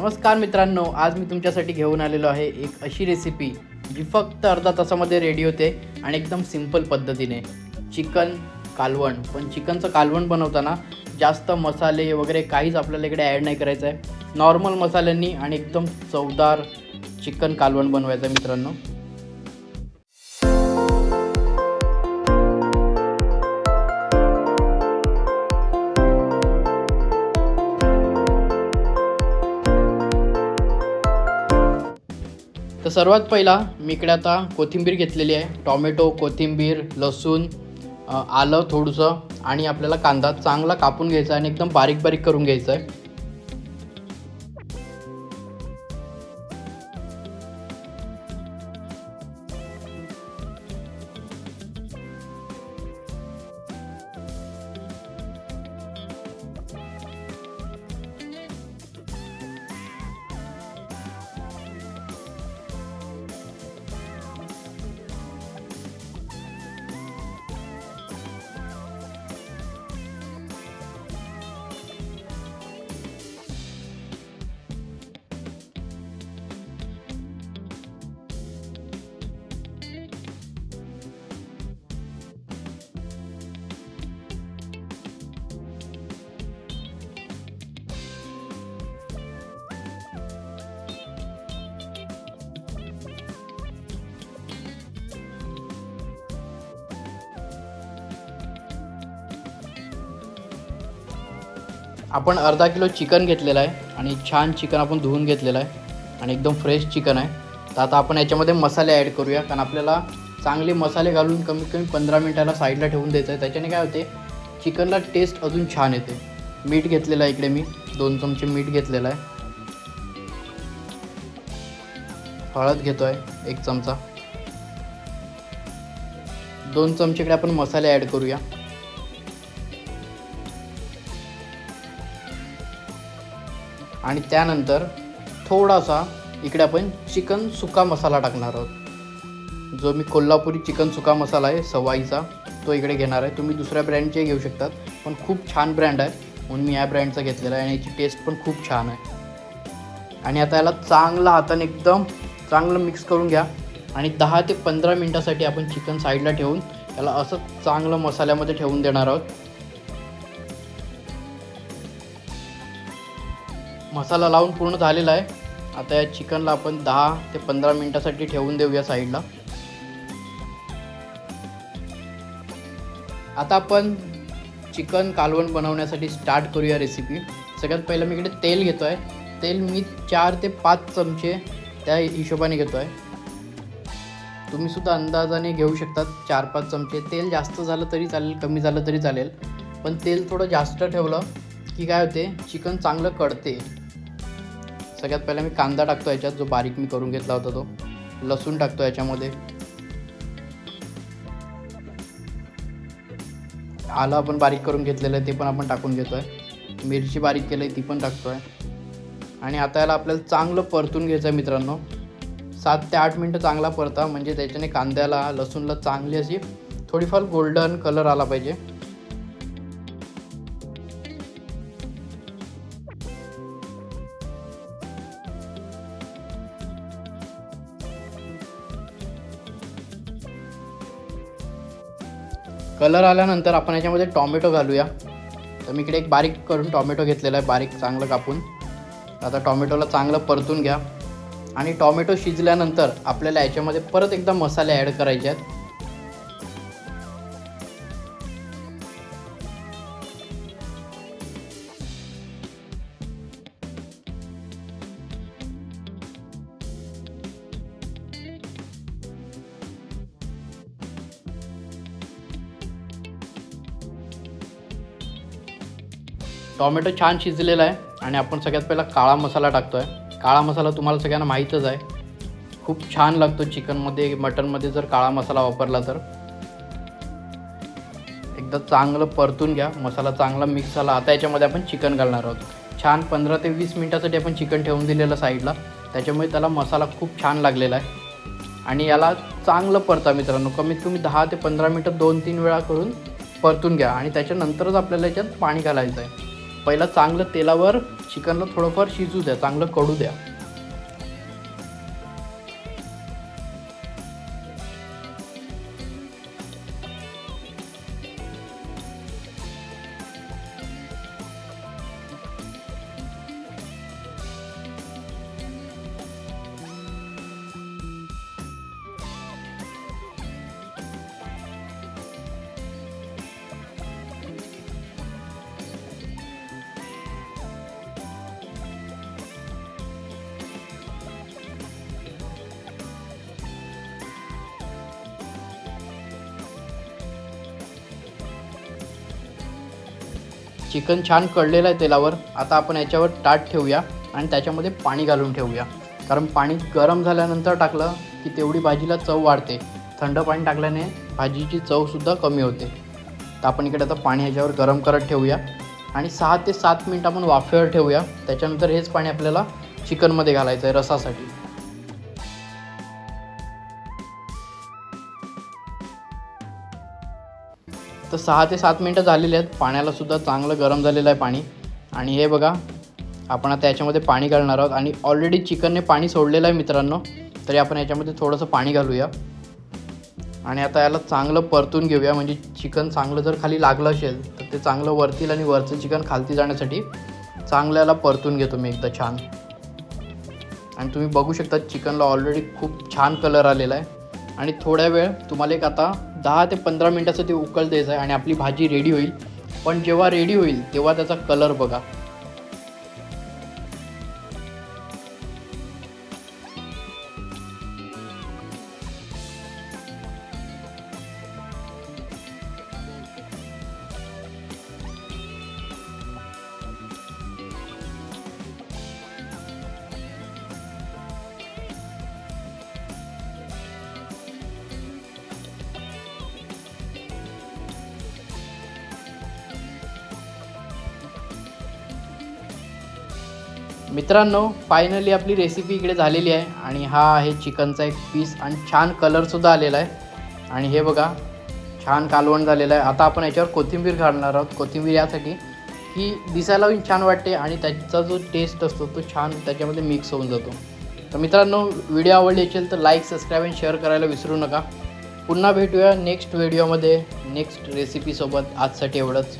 नमस्कार मित्रांनो, आज मी तुमच्यासाठी घेऊन आलेलो आहे एक अशी रेसिपी जी फक्त अर्धा तासामध्ये रेडी होते आणि एकदम सिंपल पद्धतीने चिकन कालवण. पण चिकनचं कालवण बनवताना जास्त मसाले वगैरे काहीच आपल्याला इकडे ॲड नाही करायचं आहे. नॉर्मल मसाल्यांनी आणि एकदम चवदार चिकन कालवण बनवायचं आहे मित्रांनो. तर सर्वात पहिला मी इकडे आता कोथिंबीर घेतलेली आहे. टॉमॅटो, कोथिंबीर, लसूण, आलं थोडंसं आणि आपल्याला कांदा चांगला कापून घ्यायचा आणि एकदम बारीक बारीक करून घ्यायचं आहे. आपण अर्धा किलो चिकन घेतलेलं आहे आणि छान चिकन आपण धुवून घेतलेलं आहे आणि एकदम फ्रेश चिकन आहे. तर आता आपण याच्यामध्ये मसाले ॲड करूया, कारण आपल्याला चांगले मसाले घालून कमीत कमी 15 मिनिटाला साईडला ठेवून द्यायचं आहे. त्याच्याने काय होते, चिकनला टेस्ट अजून छान येते. मीठ घेतलेलं आहे इकडे मी 2 चमचे मीठ घेतलेलं आहे. हळद घेतो आहे 1 चमचा. 2 चमचे इकडे आपण मसाले ॲड करूया. आणि त्यानंतर थोडासा इकडे आपण चिकन सुका मसाला टाकणार आहोत. जो मी कोल्हापुरी चिकन सुका मसाला आहे सवाईचा, तो इकडे घेणार आहे. तुम्ही दुसऱ्या ब्रँडचे घेऊ शकतात, पण खूप छान ब्रँड आहे म्हणून मी या ब्रँडचा घेतलेला आहे आणि याची टेस्ट पण खूप छान आहे. आणि आता याला चांगला हाताने एकदम चांगलं मिक्स करून घ्या आणि 10 ते 15 मिनटासाठी आपण चिकन साईडला ठेवून याला असं चांगलं मसाल्यामध्ये ठेवून देणार आहोत. मसाला लावून पूर्ण झालेला आहे. आता या चिकनला आपण 10 ते 15 मिनटासाठी ठेवून देऊया साईडला. आता आपण चिकन कालवण बनवण्यासाठी स्टार्ट करूया रेसिपी. सगळ्यात पहिलं मी इकडे तेल घेतो आहे. तेल मी 4 ते 5 चमचे त्या हिशोबाने घेतो आहे. तुम्हीसुद्धा अंदाजाने घेऊ शकतात 4-5 चमचे. तेल जास्त झालं तरी चालेल, कमी झालं तरी चालेल, पण तेल थोडं जास्त ठेवलं की काय होते, चिकन चांगलं कळते. सगळ्यात पहिला मी कांदा टाकतो याच्यात, जो बारीक मी करून घेतला होता तो. लसूण टाकतो याच्यामध्ये. आलं आपण बारीक करून घेतलेलं आहे, ते पण आपण टाकून घेतो आहे. मिरची बारीक केली आहे, ती पण टाकतो आहे. आणि आता याला आपल्याला चांगलं परतून घ्यायचं आहे मित्रांनो. 7 ते 8 मिनटं चांगला परता, म्हणजे त्याच्याने कांद्याला लसूणला चांगली अशी थोडीफार गोल्डन कलर आला पाहिजे. कलर आल्यानंतर आपण याच्यामध्ये टॉमॅटो घालूया. तर मी इकडे एक बारीक करून टॉमॅटो घेतलेला आहे, बारीक चांगलं कापून. आता टॉमॅटोला चांगलं परतून घ्या. आणि टॉमॅटो शिजल्यानंतर आपल्याला याच्यामध्ये परत एकदा मसाले ॲड करायचे आहेत. टॉमॅटो छान शिजलेला आहे आणि आपण सगळ्यात पहिला काळा मसाला टाकतो आहे. काळा मसाला तुम्हाला सगळ्यांना माहीतच आहे, खूप छान लागतो चिकनमध्ये, मटनमध्ये जर काळा मसाला वापरला तर. एकदा चांगलं परतून घ्या. मसाला चांगला मिक्स झाला. आता याच्यामध्ये आपण चिकन घालणार आहोत. छान 15 ते 20 मिनटासाठी आपण चिकन ठेवून दिलेलं साईडला, त्याच्यामुळे त्याला मसाला खूप छान लागलेला आहे. आणि याला चांगलं परता मित्रांनो, कमीत कमी 10 ते 15 मिनटं 2-3 वेळा करून परतून घ्या. आणि त्याच्यानंतरच आपल्याला याच्यात पाणी घालायचं आहे. पहिला चांगलं तेलावर चिकनला थोडंफार शिजू द्या, चांगलं कडू द्या. चिकन छान कळलेलं आहे तेलावर. आता आपण याच्यावर ताट ठेवूया आणि त्याच्यामध्ये पाणी घालून ठेवूया, कारण पाणी गरम झाल्यानंतर टाकलं की तेवढी भाजीला चव वाढते. थंड पाणी टाकल्याने भाजीची चवसुद्धा कमी होते. तर आपण इकडे आता पाणी ह्याच्यावर गरम करत ठेवूया आणि 6 ते 7 मिनिट आपण वाफेवर ठेवूया. त्याच्यानंतर हेच पाणी आपल्याला चिकनमध्ये घालायचं आहे रसासाठी. तर 6 ते 7 मिनटं झालेली आहेत. पाण्याला सुद्धा चांगलं गरम झालेलं आहे पाणी. आणि हे बघा, आपण आता याच्यामध्ये पाणी घालणार आहोत आणि ऑलरेडी चिकनने पाणी सोडलेलं आहे मित्रांनो. तरी आपण याच्यामध्ये थोडंसं पाणी घालूया आणि आता याला चांगलं परतून घेऊया. म्हणजे चिकन चांगलं जर खाली लागलं असेल तर ते चांगलं वरतील आणि वरचं चिकन खालती जाण्यासाठी चांगलं याला परतून घेतो मी एकदा छान. आणि तुम्ही बघू शकता चिकनला ऑलरेडी खूप छान कलर आलेला आहे. आणि थोड्या वेळ तुम्हाला एक आता 10 ते 15 मिनटाचं ते उकळ द्यायचं आहे आणि आपली भाजी रेडी होईल. पण जेव्हा रेडी होईल तेव्हा त्याचा कलर बघा. मित्रांनो, फायनली आपली रेसिपी इकडे झालेली आहे आणि हा आहे चिकनचा एक पीस आणि छान कलरसुद्धा आलेला आहे. आणि हे बघा, छान कालवण झालेलं आहे. आता आपण याच्यावर कोथिंबीर घालणार आहोत. कोथिंबीर यासाठी की दिसायलाही छान वाटते आणि त्याचा जो टेस्ट असतो तो छान त्याच्यामध्ये मिक्स होऊन जातो. तर मित्रांनो, व्हिडिओ आवडली असेल तर लाईक, सबस्क्राईब आणि शेअर करायला विसरू नका. पुन्हा भेटूया नेक्स्ट व्हिडिओमध्ये नेक्स्ट रेसिपीसोबत. आजसाठी एवढंच.